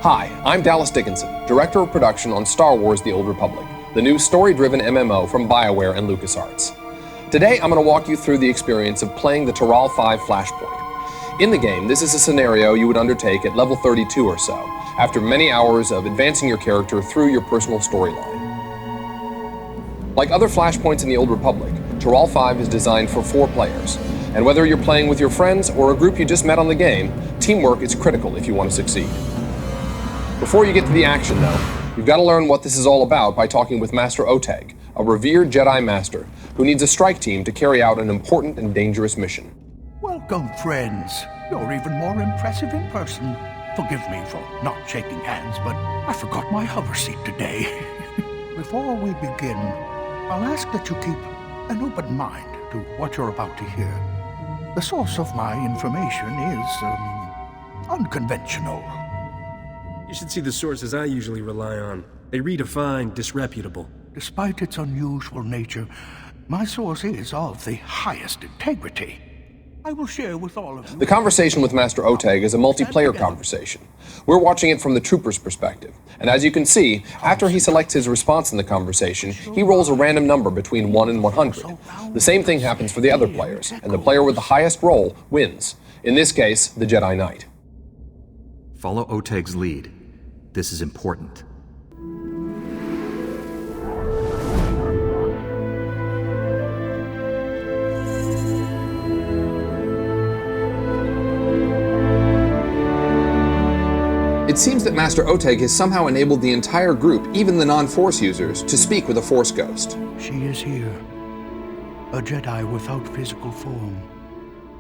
Hi, I'm Dallas Dickinson, Director of Production on Star Wars The Old Republic, the new story-driven MMO from BioWare and LucasArts. Today, I'm going to walk you through the experience of playing the Taral V Flashpoint. In the game, this is a scenario you would undertake at level 32 or so, after many hours of advancing your character through your personal storyline. Like other Flashpoints in the Old Republic, Taral V is designed for 4 players, and whether you're playing with your friends or a group you just met on the game, teamwork is critical if you want to succeed. Before you get to the action, though, you've got to learn what this is all about by talking with Master Oteg, a revered Jedi Master who needs a strike team to carry out an important and dangerous mission. Welcome, friends. You're even more impressive in person. Forgive me for not shaking hands, but I forgot my hover seat today. Before we begin, I'll ask that you keep an open mind to what you're about to hear. The source of my information is, unconventional. You should see the sources I usually rely on. They redefine disreputable. Despite its unusual nature, my source is of the highest integrity. I will share with all of you. The conversation with Master Oteg is a multiplayer conversation. We're watching it from the trooper's perspective, and as you can see, after he selects his response in the conversation, he rolls a random number between 1 and 100. The same thing happens for the other players, and the player with the highest roll wins. In this case, the Jedi Knight. Follow Oteg's lead. This is important. It seems that Master Oteg has somehow enabled the entire group, even the non-Force users, to speak with a Force ghost. She is here, a Jedi without physical form.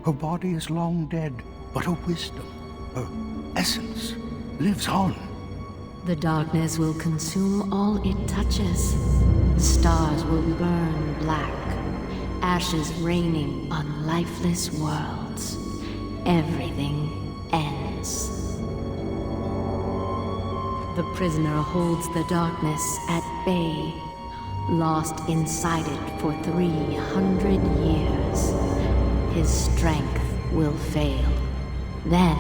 Her body is long dead, but her wisdom, her essence, lives on. The darkness will consume all it touches. Stars will burn black, ashes raining on lifeless worlds. Everything ends. The prisoner holds the darkness at bay, lost inside it for 300 years. His strength will fail. Then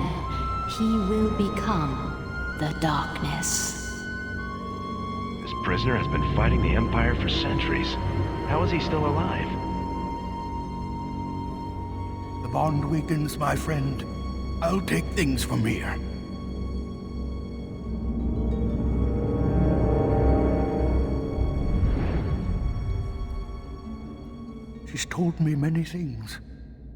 he will become the darkness. This prisoner has been fighting the Empire for centuries. How is he still alive? The bond weakens, my friend. I'll take things from here. She's told me many things.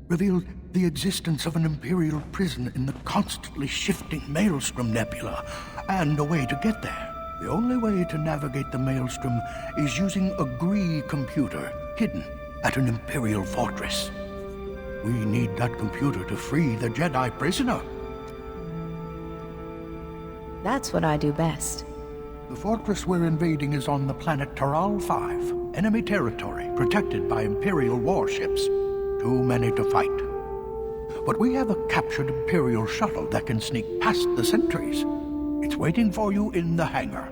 Revealed the existence of an Imperial prison in the constantly shifting Maelstrom Nebula, and a way to get there. The only way to navigate the Maelstrom is using a Gree computer hidden at an Imperial fortress. We need that computer to free the Jedi prisoner. That's what I do best. The fortress we're invading is on the planet Teral V, enemy territory protected by Imperial warships. Too many to fight. But we have a captured Imperial shuttle that can sneak past the sentries. It's waiting for you in the hangar.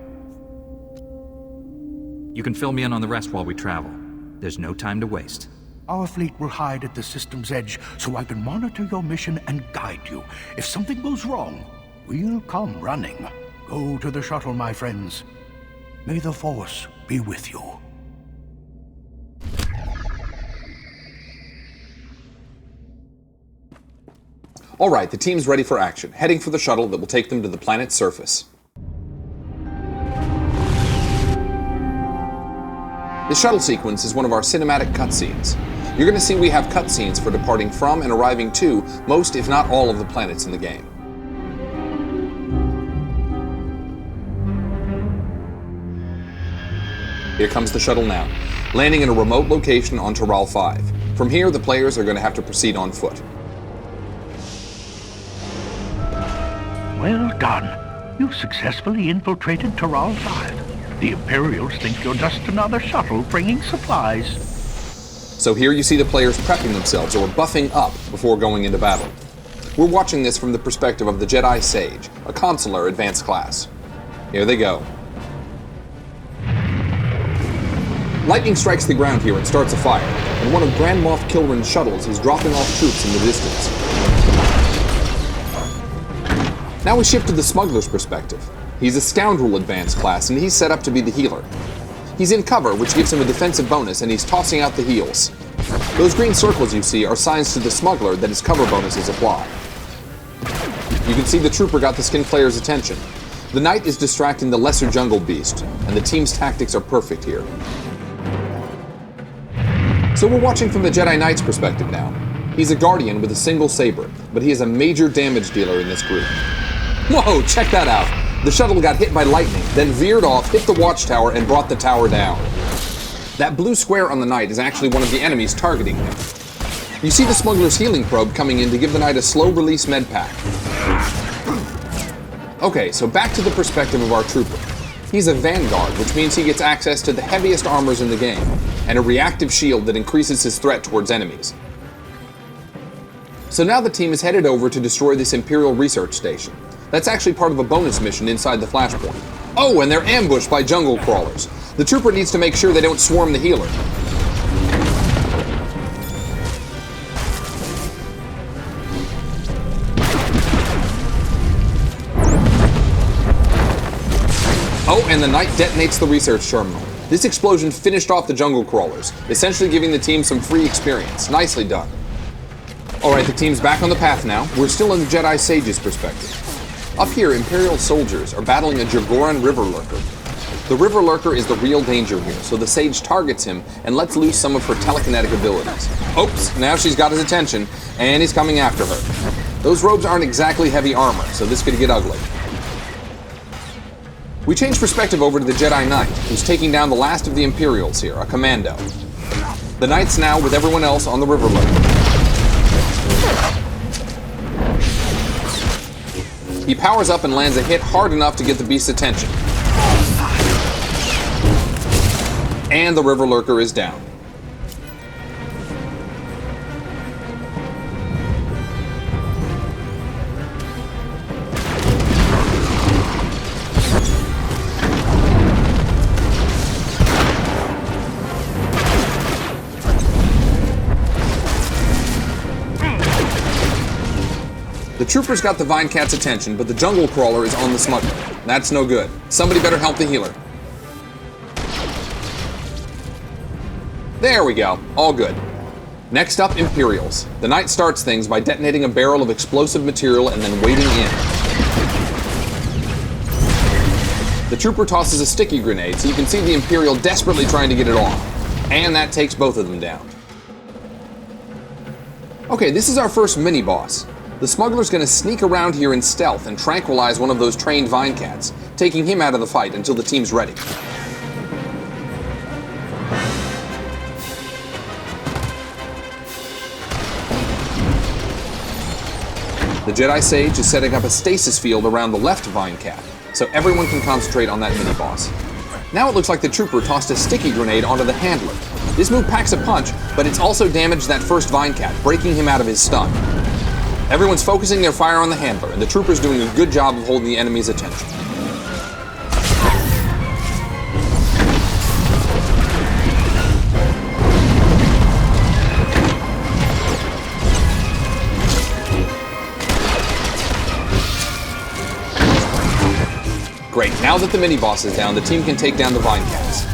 You can fill me in on the rest while we travel. There's no time to waste. Our fleet will hide at the system's edge so I can monitor your mission and guide you. If something goes wrong, we'll come running. Go to the shuttle, my friends. May the Force be with you. All right, the team's ready for action, heading for the shuttle that will take them to the planet's surface. This shuttle sequence is one of our cinematic cutscenes. You're going to see we have cutscenes for departing from and arriving to most, if not all, of the planets in the game. Here comes the shuttle now, landing in a remote location on Taral V. From here, the players are going to have to proceed on foot. Well done. You've successfully infiltrated Taral V. The Imperials think you're just another shuttle bringing supplies. So here you see the players prepping themselves or buffing up before going into battle. We're watching this from the perspective of the Jedi Sage, a consular advanced class. Here they go. Lightning strikes the ground here and starts a fire, and one of Grand Moff Kilrin's shuttles is dropping off troops in the distance. Now we shift to the smuggler's perspective. He's a scoundrel advanced class, and he's set up to be the healer. He's in cover, which gives him a defensive bonus, and he's tossing out the heals. Those green circles you see are signs to the smuggler that his cover bonuses apply. You can see the trooper got the skin player's attention. The knight is distracting the lesser jungle beast, and the team's tactics are perfect here. So we're watching from the Jedi Knight's perspective now. He's a guardian with a single saber, but he is a major damage dealer in this group. Whoa, check that out! The shuttle got hit by lightning, then veered off, hit the watchtower, and brought the tower down. That blue square on the knight is actually one of the enemies targeting him. You see the smuggler's healing probe coming in to give the knight a slow-release med pack. Okay, so back to the perspective of our trooper. He's a vanguard, which means he gets access to the heaviest armors in the game, and a reactive shield that increases his threat towards enemies. So now the team is headed over to destroy this Imperial research station. That's actually part of a bonus mission inside the Flashpoint. Oh, and they're ambushed by jungle crawlers. The trooper needs to make sure they don't swarm the healer. Oh, and the knight detonates the research terminal. This explosion finished off the jungle crawlers, essentially giving the team some free experience. Nicely done. Alright, the team's back on the path now. We're still in the Jedi Sage's perspective. Up here, Imperial soldiers are battling a Jagoran river lurker. The river lurker is the real danger here, so the Sage targets him and lets loose some of her telekinetic abilities. Oops, now she's got his attention, and he's coming after her. Those robes aren't exactly heavy armor, so this could get ugly. We change perspective over to the Jedi Knight, who's taking down the last of the Imperials here, a commando. The Knight's now with everyone else on the river lurker. He powers up and lands a hit hard enough to get the beast's attention. And the river lurker is down. The trooper's got the Vine Cat's attention, but the jungle crawler is on the smuggler. That's no good. Somebody better help the healer. There we go. All good. Next up, Imperials. The Knight starts things by detonating a barrel of explosive material and then wading in. The trooper tosses a sticky grenade, so you can see the Imperial desperately trying to get it off. And that takes both of them down. Okay, this is our first mini-boss. The smuggler's gonna sneak around here in stealth and tranquilize one of those trained Vine Cats, taking him out of the fight until the team's ready. The Jedi Sage is setting up a stasis field around the left Vine Cat, so everyone can concentrate on that mini-boss. Now it looks like the trooper tossed a sticky grenade onto the handler. This move packs a punch, but it's also damaged that first Vine Cat, breaking him out of his stun. Everyone's focusing their fire on the handler, and the trooper's doing a good job of holding the enemy's attention. Great, now that the mini-boss is down, the team can take down the Vine Cats.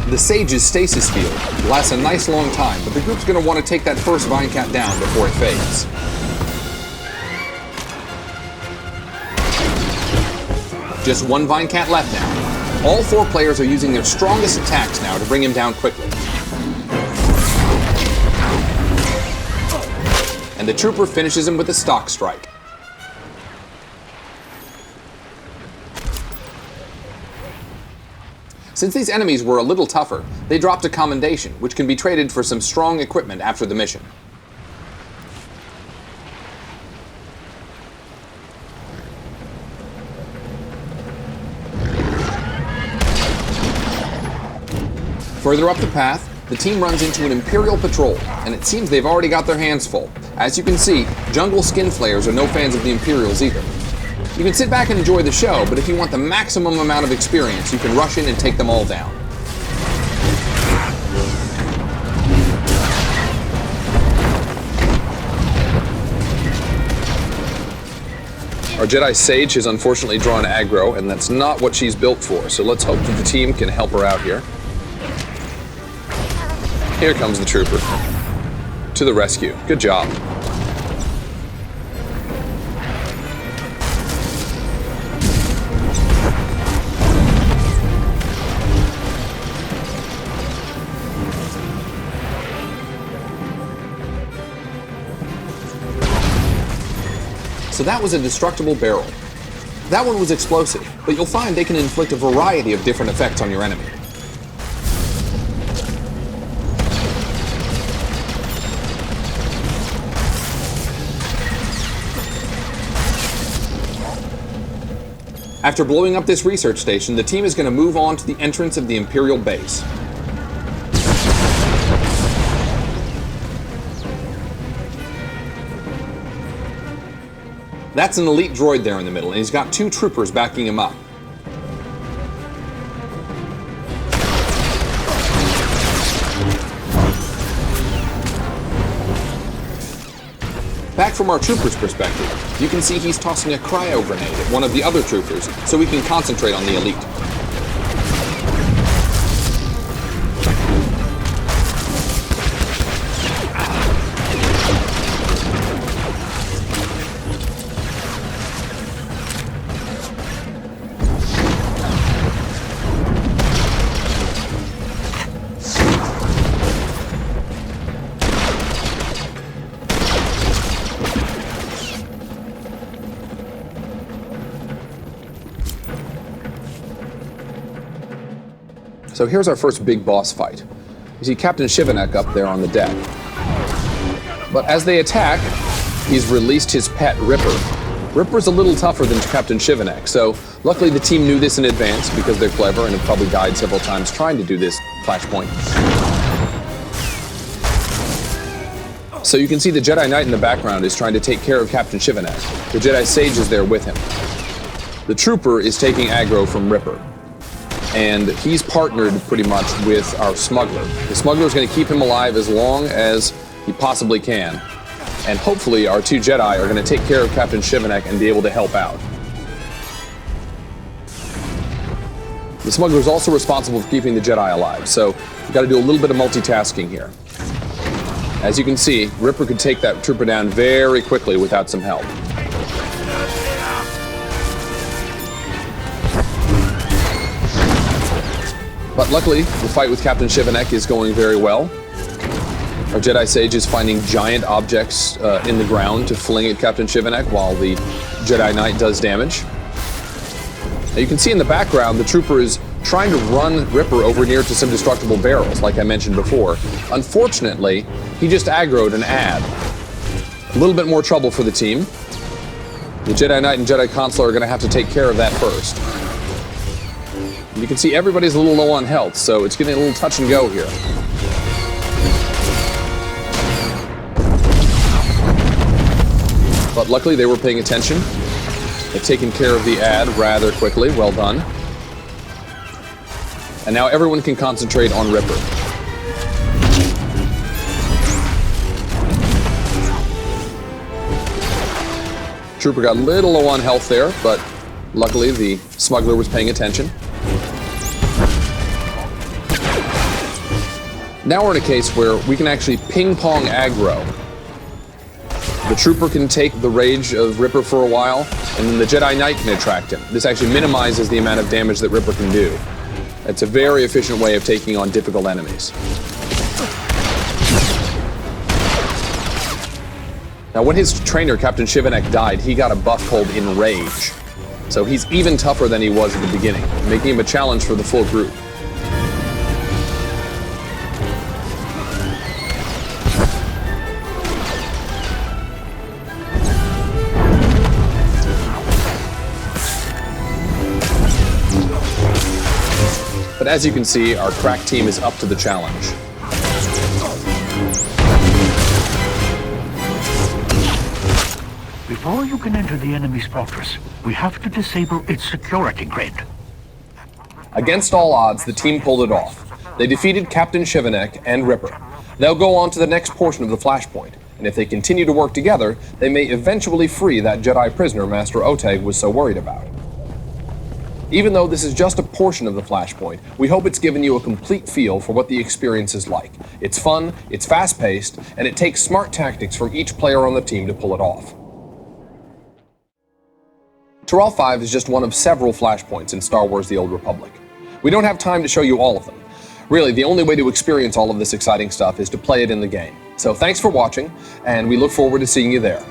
The Sage's stasis field lasts a nice long time, but the group's going to want to take that first Vine Cat down before it fades. Just one Vine Cat left now. All four players are using their strongest attacks now to bring him down quickly. And the trooper finishes him with a stock strike. Since these enemies were a little tougher, they dropped a commendation, which can be traded for some strong equipment after the mission. Further up the path, the team runs into an Imperial patrol, and it seems they've already got their hands full. As you can see, jungle skin flayers are no fans of the Imperials either. You can sit back and enjoy the show, but if you want the maximum amount of experience, you can rush in and take them all down. Our Jedi Sage has unfortunately drawn aggro, and that's not what she's built for, so let's hope that the team can help her out here. Here comes the trooper. To the rescue. Good job. So that was a destructible barrel. That one was explosive, but you'll find they can inflict a variety of different effects on your enemy. After blowing up this research station, the team is going to move on to the entrance of the Imperial base. That's an elite droid there in the middle, and he's got 2 troopers backing him up. Back from our trooper's perspective, you can see he's tossing a cryo grenade at one of the other troopers, so we can concentrate on the elite. So here's our first big boss fight. You see Captain Shivanek up there on the deck. But as they attack, he's released his pet, Ripper. Ripper's a little tougher than Captain Shivanek, so luckily the team knew this in advance because they're clever and have probably died several times trying to do this Flashpoint. So you can see the Jedi Knight in the background is trying to take care of Captain Shivanek. The Jedi Sage is there with him. The Trooper is taking aggro from Ripper. And he's partnered pretty much with our smuggler. The smuggler is going to keep him alive as long as he possibly can. And hopefully our 2 Jedi are going to take care of Captain Shivanek and be able to help out. The smuggler is also responsible for keeping the Jedi alive, so we've got to do a little bit of multitasking here. As you can see, Ripper could take that trooper down very quickly without some help. But luckily, the fight with Captain Shivanek is going very well. Our Jedi Sage is finding giant objects in the ground to fling at Captain Shivanek while the Jedi Knight does damage. Now you can see in the background, the trooper is trying to run Ripper over near to some destructible barrels, like I mentioned before. Unfortunately, he just aggroed an ad. A little bit more trouble for the team. The Jedi Knight and Jedi Consular are going to have to take care of that first. You can see everybody's a little low on health, so it's getting a little touch and go here. But luckily they were paying attention. They've taken care of the ad rather quickly. Well done. And now everyone can concentrate on Ripper. Trooper got a little low on health there, but luckily the smuggler was paying attention. Now we're in a case where we can actually ping-pong aggro. The trooper can take the rage of Ripper for a while, and then the Jedi Knight can attract him. This actually minimizes the amount of damage that Ripper can do. It's a very efficient way of taking on difficult enemies. Now when his trainer, Captain Shivanek, died, he got a buff called Enrage. So he's even tougher than he was at the beginning, making him a challenge for the full group. But as you can see, our crack team is up to the challenge. Before you can enter the enemy's fortress, we have to disable its security grid. Against all odds, the team pulled it off. They defeated Captain Shivanek and Ripper. They'll go on to the next portion of the Flashpoint. and if they continue to work together, they may eventually free that Jedi prisoner Master Oteg was so worried about. Even though this is just a portion of the Flashpoint, we hope it's given you a complete feel for what the experience is like. It's fun, it's fast-paced, and it takes smart tactics from each player on the team to pull it off. Taral V is just one of several Flashpoints in Star Wars: The Old Republic. We don't have time to show you all of them. Really, the only way to experience all of this exciting stuff is to play it in the game. So thanks for watching, and we look forward to seeing you there.